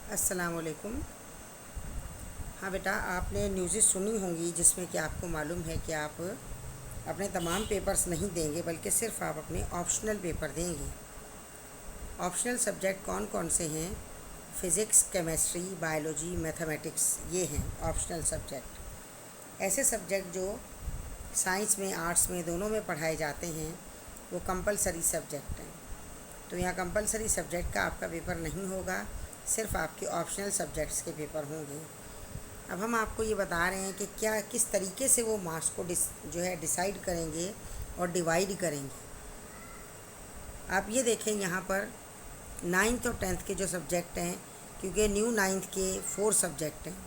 अस्सलाम वालेकुम। हाँ बेटा, आपने न्यूज़ सुनी होंगी जिसमें कि आपको मालूम है कि आप अपने तमाम पेपर्स नहीं देंगे बल्कि सिर्फ आप अपने ऑप्शनल पेपर देंगे। ऑप्शनल सब्जेक्ट कौन कौन से हैं? फ़िज़िक्स, केमिस्ट्री, बायोलॉजी, मैथमेटिक्स, ये हैं ऑप्शनल सब्जेक्ट। ऐसे सब्जेक्ट जो साइंस में, आर्ट्स में, दोनों में पढ़ाए जाते हैं वो कंपलसरी सब्जेक्ट हैं। तो यहाँ कंपलसरी सब्जेक्ट का आपका पेपर नहीं होगा, सिर्फ आपके ऑप्शनल सब्जेक्ट्स के पेपर होंगे। अब हम आपको ये बता रहे हैं कि क्या किस तरीके से वो मार्क्स को डिसाइड करेंगे और डिवाइड करेंगे। आप ये देखें यहाँ पर 9th और 10th के जो सब्जेक्ट हैं, क्योंकि न्यू 9th के 4 सब्जेक्ट हैं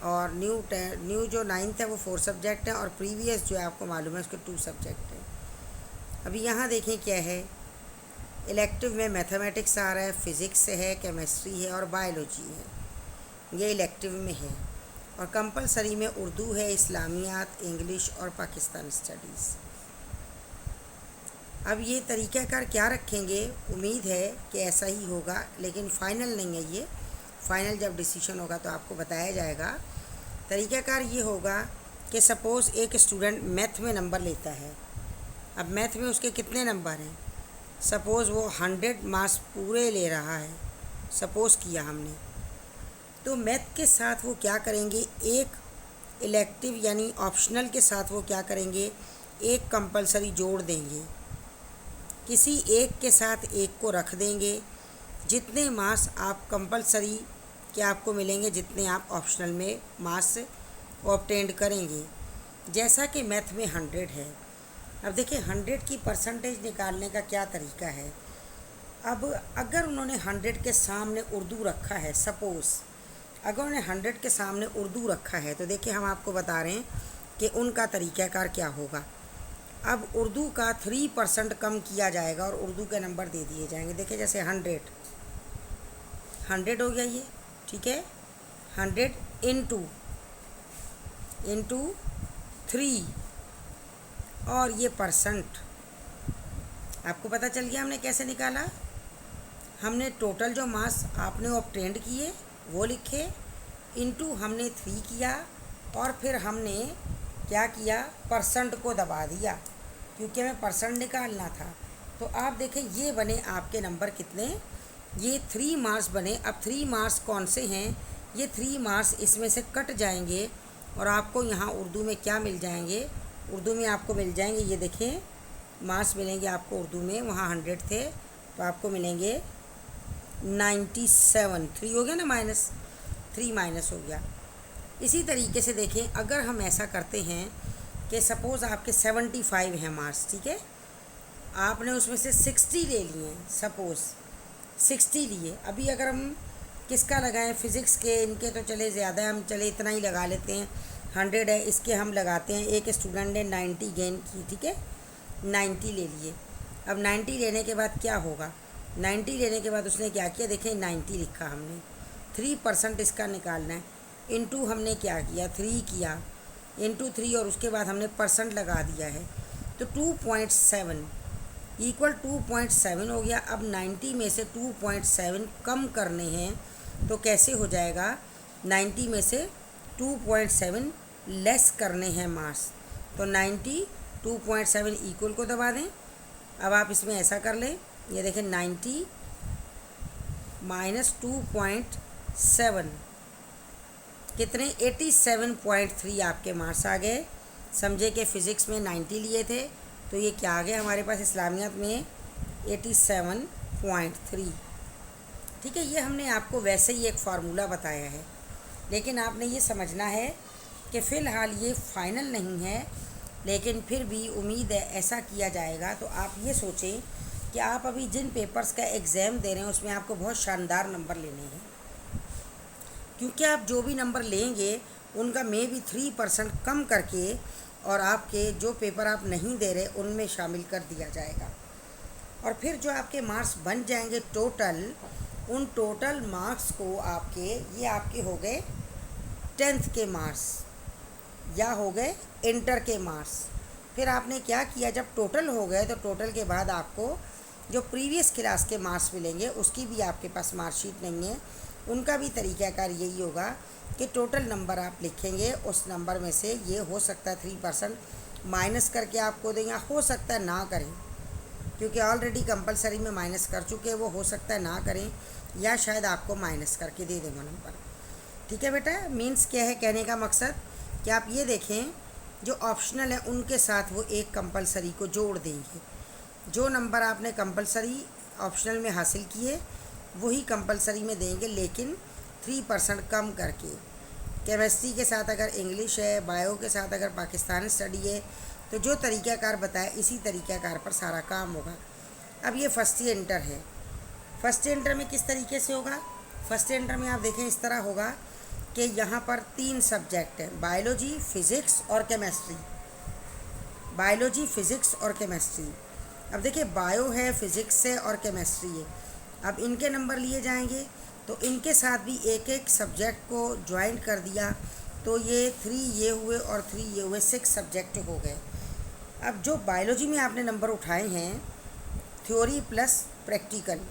और न्यू जो 9th है वो 4 सब्जेक्ट हैं और प्रीवियस जो है आपको मालूम है उसके 2 सब्जेक्ट हैं। अभी यहाँ देखें क्या है, इलेक्टिव में मैथमेटिक्स आ रहा है, फ़िज़िक्स है, केमिस्ट्री है और बायोलॉजी है, ये इलेक्टिव में है। और कंपलसरी में उर्दू है, इस्लामियात, इंग्लिश और पाकिस्तान स्टडीज़। अब ये तरीक़ाकार क्या रखेंगे, उम्मीद है कि ऐसा ही होगा, लेकिन फ़ाइनल नहीं है ये। फ़ाइनल जब डिसीजन होगा तो आपको बताया जाएगा। तरीक़ाकार ये होगा कि सपोज़ एक स्टूडेंट मैथ में नंबर लेता है। अब मैथ में उसके कितने नंबर हैं? सपोज़ वो 100 मार्क्स पूरे ले रहा है, सपोज़ किया हमने। तो मैथ के साथ वो क्या करेंगे, एक इलेक्टिव यानी ऑप्शनल के साथ वो क्या करेंगे, एक कंपलसरी जोड़ देंगे, किसी एक के साथ एक को रख देंगे। जितने मार्क्स आप कंपलसरी के आपको मिलेंगे, जितने आप ऑप्शनल में मार्क्स ऑब्टेंड करेंगे। जैसा कि मैथ में 100 है। अब देखिए 100 की परसेंटेज निकालने का क्या तरीका है। अब अगर उन्होंने 100 के सामने उर्दू रखा है, सपोज़ अगर उन्होंने 100 के सामने उर्दू रखा है, तो देखिए हम आपको बता रहे हैं कि उनका तरीक़ाकार क्या होगा। अब उर्दू का 3% कम किया जाएगा और उर्दू के नंबर दे दिए जाएंगे। देखिए जैसे 100 हो गया ये, ठीक है। 100 इंटू 3 और ये परसेंट आपको पता चल गया हमने कैसे निकाला। हमने टोटल जो मार्क्स आपने ऑब्टेंड किए वो लिखे, इंटू हमने 3 किया और फिर हमने क्या किया, परसेंट को दबा दिया क्योंकि हमें परसेंट निकालना था। तो आप देखें ये बने आपके नंबर कितने, ये 3 मार्क्स बने। अब 3 मार्क्स कौन से हैं, ये 3 मार्क्स इसमें से कट जाएंगे और आपको यहाँ उर्दू में क्या मिल जाएंगे, उर्दू में आपको मिल जाएंगे, ये देखें मार्क्स मिलेंगे आपको उर्दू में, वहाँ 100 थे तो आपको मिलेंगे 97। 3 हो गया ना, -3 माइनस हो गया। इसी तरीके से देखें अगर हम ऐसा करते हैं कि सपोज़ आपके 75 हैं मार्क्स, ठीक है, आपने उसमें से 60 ले लिए हैं, सपोज़ 60 लिए। अभी अगर हम किसका लगाएं, फ़िज़िक्स के, इनके तो चले ज़्यादा है, हम चले इतना ही लगा लेते हैं। 100 है, इसके हम लगाते हैं। एक स्टूडेंट ने 90 गेन की, ठीक है, 90 ले लिए। अब 90 लेने के बाद क्या होगा, 90 लेने के बाद उसने क्या किया, देखें 90 लिखा हमने, 3% इसका निकालना है। इंटू हमने क्या किया, 3 किया, इंटू 3 और उसके बाद हमने परसेंट लगा दिया है। तो 2.7 इक्वल 2.7 हो गया। अब 90 में से 2.7 कम करने हैं तो कैसे हो जाएगा, 90 में से 2.7 लेस करने हैं मार्क्स, तो 90 2.7 इक्वल को दबा दें। अब आप इसमें ऐसा कर लें, ये देखें 90 माइनस 2.7 कितने, 87.3 आपके मार्क्स आ गए। समझे कि फ़िज़िक्स में 90 लिए थे तो ये क्या आ गया हमारे पास, इस्लामियात में 87.3। ठीक है, ये हमने आपको वैसे ही एक फार्मूला बताया है, लेकिन आपने ये समझना है कि फ़िलहाल ये फ़ाइनल नहीं है, लेकिन फिर भी उम्मीद है ऐसा किया जाएगा। तो आप ये सोचें कि आप अभी जिन पेपर्स का एग्ज़ाम दे रहे हैं उसमें आपको बहुत शानदार नंबर लेने हैं, क्योंकि आप जो भी नंबर लेंगे उनका मे भी 3% कम करके और आपके जो पेपर आप नहीं दे रहे उनमें शामिल कर दिया जाएगा। और फिर जो आपके मार्क्स बन जाएंगे टोटल, उन टोटल मार्क्स को आपके, ये आपके हो गए 10th के मार्क्स या हो गए इंटर के मार्क्स। फिर आपने क्या किया, जब टोटल हो गए तो टोटल के बाद आपको जो प्रीवियस क्लास के मार्क्स मिलेंगे उसकी भी आपके पास मार्कशीट नहीं है, उनका भी तरीक़ाकार यही होगा कि टोटल नंबर आप लिखेंगे, उस नंबर में से ये हो सकता है 3% माइनस करके आपको दें, या हो सकता है ना करें, क्योंकि ऑलरेडी कंपलसरी में माइनस कर चुके हैं, वो हो सकता है ना करें या शायद आपको माइनस करके दे दें वो नंबर। ठीक है बेटा, मीन्स क्या है कहने का मकसद कि आप ये देखें जो ऑप्शनल है उनके साथ वो एक कंपलसरी को जोड़ देंगे। जो नंबर आपने कंपलसरी ऑप्शनल में हासिल किए वही कंपलसरी में देंगे, लेकिन 3% कम करके। केमिस्ट्री के साथ अगर इंग्लिश है, बायो के साथ अगर पाकिस्तानी स्टडी है, तो जो तरीक़ाकार बताया इसी तरीक़ाकार पर सारा काम होगा। अब ये फर्स्ट ईयर इंटर है, फर्स्ट ईयर इंटर में किस तरीके से होगा? फर्स्ट ईयर इंटर में आप देखें इस तरह होगा कि यहाँ पर 3 सब्जेक्ट हैं, बायोलॉजी, फिज़िक्स और केमिस्ट्री। बायोलॉजी, फिज़िक्स और केमिस्ट्री। अब देखिए बायो है, फिज़िक्स है और केमिस्ट्री है। अब इनके नंबर लिए जाएंगे तो इनके साथ भी एक एक सब्जेक्ट को ज्वाइंट कर दिया तो ये 3 ये हुए और 3 ये हुए, 6 सब्जेक्ट हो गए। अब जो बायोलॉजी में आपने नंबर उठाए हैं, थ्योरी प्लस प्रैक्टिकल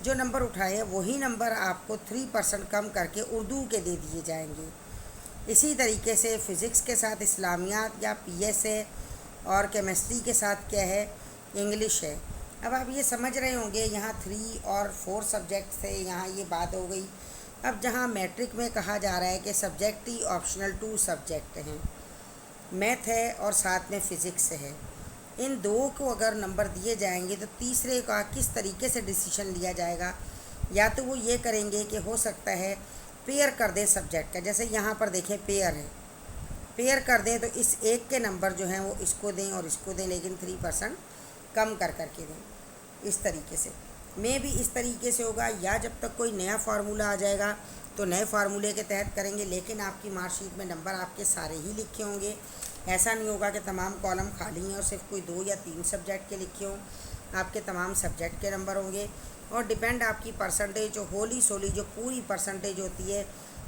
जो नंबर उठाए हैं, वही नंबर आपको 3% कम करके उर्दू के दे दिए जाएंगे। इसी तरीके से फ़िज़िक्स के साथ इस्लामियात या पीएस है, और केमिस्ट्री के साथ क्या है, इंग्लिश है। अब आप ये समझ रहे होंगे यहाँ 3 और 4 सब्जेक्ट थे, यहाँ ये बात हो गई। अब जहाँ मैट्रिक में कहा जा रहा है कि सब्जेक्ट ही ऑप्शनल 2 सब्जेक्ट हैं, मैथ है और साथ में फ़िज़िक्स है, इन 2 को अगर नंबर दिए जाएंगे तो तीसरे का किस तरीके से डिसीजन लिया जाएगा? या तो वो ये करेंगे कि हो सकता है पेयर कर दें सब्जेक्ट का, जैसे यहाँ पर देखें पेयर है, पेयर कर दें तो इस एक के नंबर जो हैं वो इसको दें और इसको दें, लेकिन 3% कम कर करके दें। इस तरीके से में भी इस तरीके से होगा, या जब तक कोई नया फार्मूला आ जाएगा तो नए फार्मूले के तहत करेंगे, लेकिन आपकी मार्कशीट में नंबर आपके सारे ही लिखे होंगे। ऐसा नहीं होगा कि तमाम कॉलम खाली हैं और सिर्फ कोई 2 या 3 सब्जेक्ट के लिखे हों, आपके तमाम सब्जेक्ट के नंबर होंगे। और डिपेंड आपकी परसेंटेज जो होली सोली जो पूरी परसेंटेज होती है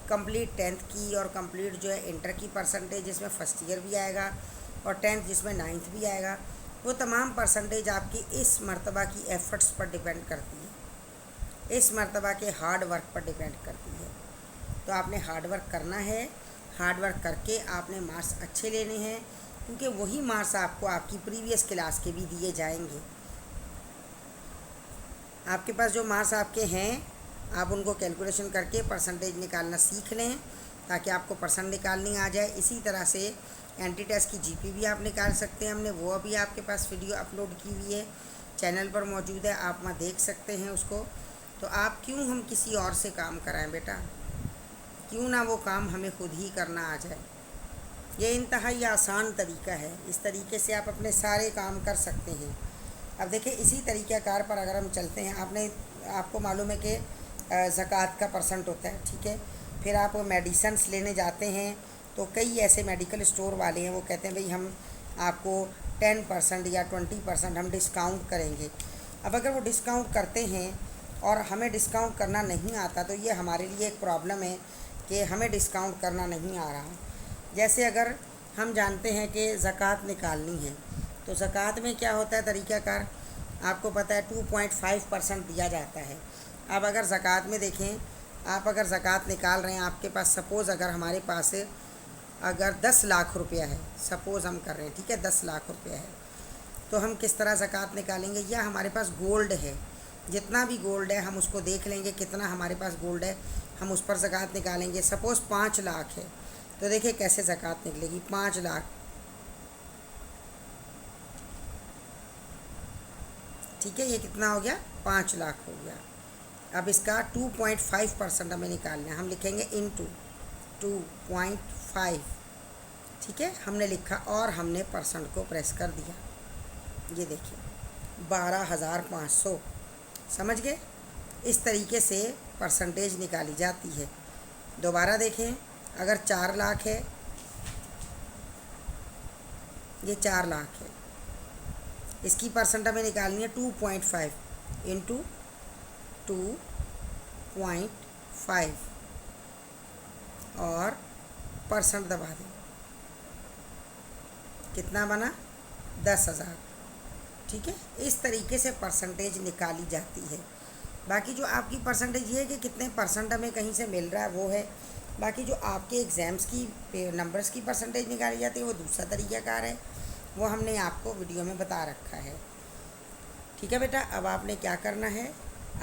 कंप्लीट 10th की, और कंप्लीट जो है इंटर की परसेंटेज जिसमें फ़र्स्ट ईयर भी आएगा और 10th जिसमें 9th भी आएगा, वो तमाम परसेंटेज आपकी इस मर्तबा की एफ़र्ट्स पर डिपेंड करती है, इस मर्तबा के हार्ड वर्क पर डिपेंड करती है। तो आपने हार्ड वर्क करना है, हार्ड वर्क करके आपने मार्क्स अच्छे लेने हैं, क्योंकि वही मार्क्स आपको आपकी प्रीवियस क्लास के भी दिए जाएंगे। आपके पास जो मार्क्स आपके हैं आप उनको कैलकुलेशन करके परसेंटेज निकालना सीख लें, ताकि आपको परसेंट निकालनी आ जाए। इसी तरह से एंटी टेस्ट की जीपी भी आप निकाल सकते हैं, हमने वो अभी आपके पास वीडियो अपलोड की हुई है, चैनल पर मौजूद है, आप वहाँ देख सकते हैं उसको। तो आप क्यों हम किसी और से काम कराएं बेटा, क्यों ना वो काम हमें खुद ही करना आ जाए। ये इंतहाई आसान तरीका है, इस तरीके से आप अपने सारे काम कर सकते हैं। अब देखिए इसी तरीक़ाकार पर अगर हम चलते हैं, आपको मालूम है कि ज़कात का परसेंट होता है, ठीक है। फिर आप मेडिसन्स लेने जाते हैं तो कई ऐसे मेडिकल स्टोर वाले हैं, वो कहते हैं भाई हम आपको 10% या 20% हम डिस्काउंट करेंगे। अब अगर वो डिस्काउंट करते हैं और हमें डिस्काउंट करना नहीं आता, तो ये हमारे लिए एक प्रॉब्लम है कि हमें डिस्काउंट करना नहीं आ रहा। जैसे अगर हम जानते हैं कि ज़कात निकालनी है, तो ज़कात में क्या होता है तरीक़ाकार, आपको पता है 2.5% दिया जाता है। अब अगर ज़कात में देखें, आप अगर ज़कात निकाल रहे हैं, आपके पास सपोज़ अगर हमारे पास अगर 10 लाख रुपया है, सपोज़ हम कर रहे हैं, ठीक है, 10 लाख रुपया है, तो हम किस तरह ज़कात निकालेंगे? या हमारे पास गोल्ड है, जितना भी गोल्ड है हम उसको देख लेंगे कितना हमारे पास गोल्ड है, हम उस पर ज़कात निकालेंगे। सपोज़ 5 लाख है, तो देखिए कैसे ज़कात निकलेगी। 5 लाख, ठीक है, ये कितना हो गया? 5 लाख हो गया। अब इसका 2.5% हमें निकालना है, हम लिखेंगे इनटू 2.5, ठीक है, हमने लिखा और हमने परसेंट को प्रेस कर दिया। ये देखिए 12,500, समझ गए? इस तरीके से परसेंटेज निकाली जाती है। दोबारा देखें, अगर 4 लाख है, ये 4 लाख है, इसकी परसेंट हमें निकालनी है 2.5 इंटू 2.5 और परसेंट दबा दें, कितना बना? 10,000। ठीक है, इस तरीके से परसेंटेज निकाली जाती है। बाकी जो आपकी परसेंटेज ये है कि कितने परसेंट हमें कहीं से मिल रहा है वो है। बाकी जो आपके एग्ज़ाम्स की नंबर्स की परसेंटेज निकाली जाती है वो दूसरा तरीक़ाकार है, वो हमने आपको वीडियो में बता रखा है। ठीक है बेटा, अब आपने क्या करना है,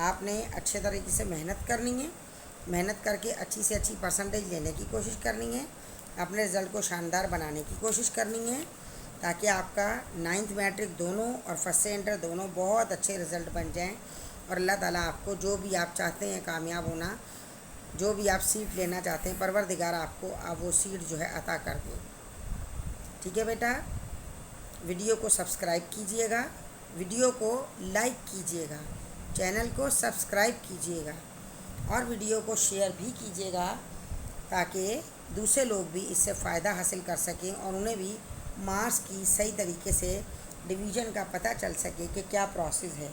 आपने अच्छे तरीके से मेहनत करनी है, मेहनत करके अच्छी से अच्छी परसेंटेज लेने की कोशिश करनी है, अपने रिज़ल्ट को शानदार बनाने की कोशिश करनी है, ताकि आपका 9th मैट्रिक दोनों और फर्स्ट से इंटर दोनों बहुत अच्छे रिज़ल्ट बन जाएं और अल्लाह ताला आपको जो भी आप चाहते हैं कामयाब होना, जो भी आप सीट लेना चाहते हैं, परवरदिगार आपको आप वो सीट जो है अता कर दे। ठीक है बेटा, वीडियो को सब्सक्राइब कीजिएगा, वीडियो को लाइक कीजिएगा, चैनल को सब्सक्राइब कीजिएगा और वीडियो को शेयर भी कीजिएगा, ताकि दूसरे लोग भी इससे फ़ायदा हासिल कर सकें और उन्हें भी मार्क्स की सही तरीके से डिवीज़न का पता चल सके कि क्या प्रोसेस है।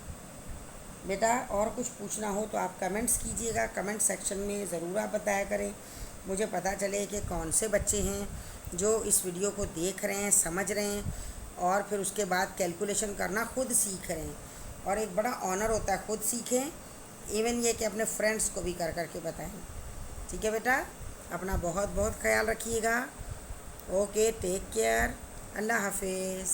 बेटा और कुछ पूछना हो तो आप कमेंट्स कीजिएगा, कमेंट सेक्शन में ज़रूर आप बताया करें, मुझे पता चले कि कौन से बच्चे हैं जो इस वीडियो को देख रहे हैं, समझ रहे हैं और फिर उसके बाद कैलकुलेशन करना खुद सीख रहे हैं। और एक बड़ा ऑनर होता है खुद सीखें, इवन ये कि अपने फ्रेंड्स को भी कर करके बताएं। ठीक है बेटा, अपना बहुत बहुत ख्याल रखिएगा। ओके, टेक केयर, अल्लाह हाफिज़।